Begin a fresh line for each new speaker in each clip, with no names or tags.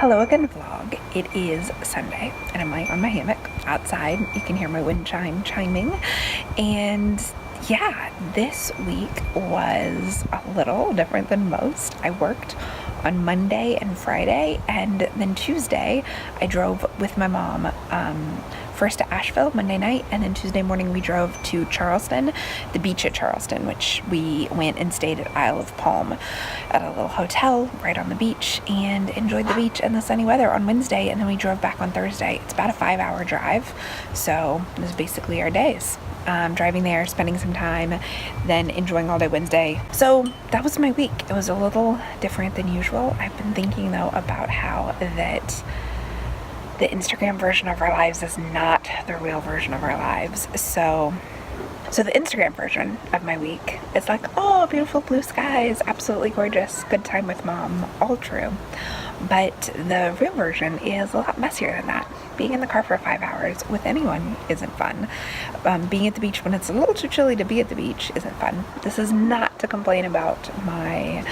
Hello again vlog. It is Sunday and I'm lying on my hammock outside. You can hear my wind chime chiming. And yeah, this week was a little different than most. I worked on Monday and Friday, and then Tuesday I drove with my mom first to Asheville Monday night, and then Tuesday morning we drove to Charleston, the beach at Charleston, which we went and stayed at Isle of Palm at a little hotel right on the beach and enjoyed the beach and the sunny weather on Wednesday, and then we drove back on Thursday. It's about a 5-hour drive, so this is basically our days. Driving there, spending some time, then enjoying all day Wednesday. So that was my week. It was a little different than usual. I've been thinking though about how that the Instagram version of our lives is not the real version of our lives. So the Instagram version of my week is like, oh, beautiful blue skies, absolutely gorgeous, good time with mom, all true. But the real version is a lot messier than that. Being in the car for 5 hours with anyone isn't fun. Being at the beach when it's a little too chilly to be at the beach isn't fun. This is not to complain about my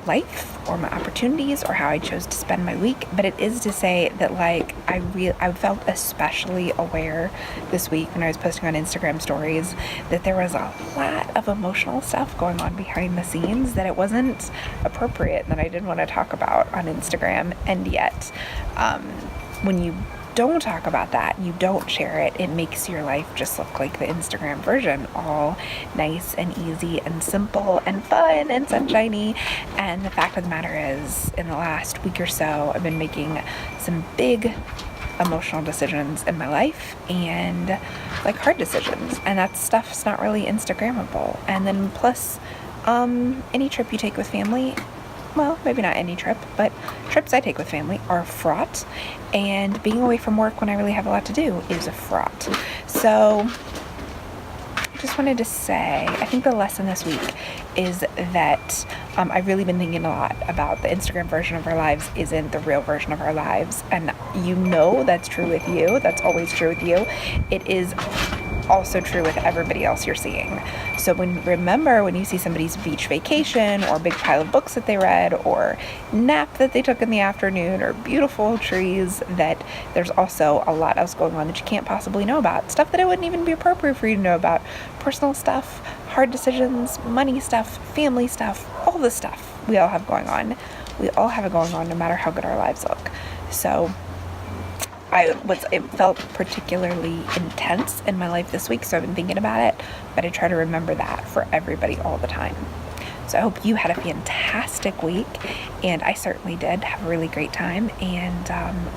life or my opportunities or how I chose to spend my week, but it is to say that like I felt especially aware this week when I was posting on Instagram stories that there was a lot of emotional stuff going on behind the scenes that it wasn't appropriate, that I didn't want to talk about on Instagram. And yet when you don't talk about that, you don't share it, it makes your life just look like the Instagram version, all nice and easy and simple and fun and sunshiny. And the fact of the matter is, in the last week or so, I've been making some big emotional decisions in my life, and like hard decisions, and that stuff's not really Instagrammable. And then plus any trip you take with family, well, maybe not any trip, but trips I take with family are fraught, and being away from work when I really have a lot to do is a fraught. So I just wanted to say, I think the lesson this week is that I've really been thinking a lot about the Instagram version of our lives isn't the real version of our lives. And you know that's true with you. That's always true with you. It is also true with everybody else you're seeing. So remember when you see somebody's beach vacation or big pile of books that they read or nap that they took in the afternoon or beautiful trees, that there's also a lot else going on that you can't possibly know about. Stuff that it wouldn't even be appropriate for you to know about. Personal stuff, hard decisions, money stuff, family stuff, all the stuff we all have going on. We all have it going on no matter how good our lives look. So it felt particularly intense in my life this week, so I've been thinking about it, but I try to remember that for everybody all the time. So I hope you had a fantastic week, and I certainly did have a really great time. And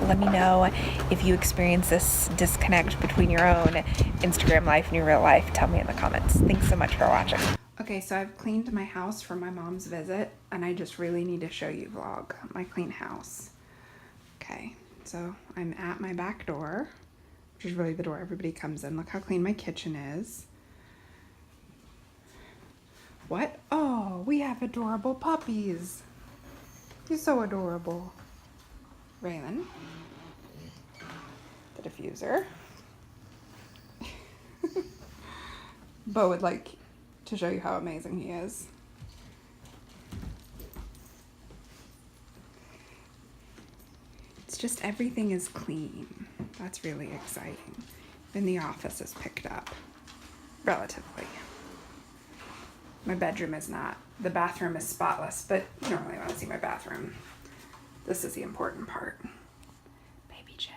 let me know if you experience this disconnect between your own Instagram life and your real life. Tell me in the comments. Thanks so much for watching. Okay, so I've cleaned my house for my mom's visit, and I just really need to show you vlog my clean house. Okay. So I'm at my back door, which is really the door everybody comes in. Look how clean my kitchen is. What? Oh, we have adorable puppies. You're so adorable. Raylan. The diffuser. Bo would like to show you how amazing he is. It's just everything is clean. That's really exciting. Even the office is picked up, relatively. My bedroom is not. The bathroom is spotless, but you don't really want to see my bathroom. This is the important part. Baby Jen.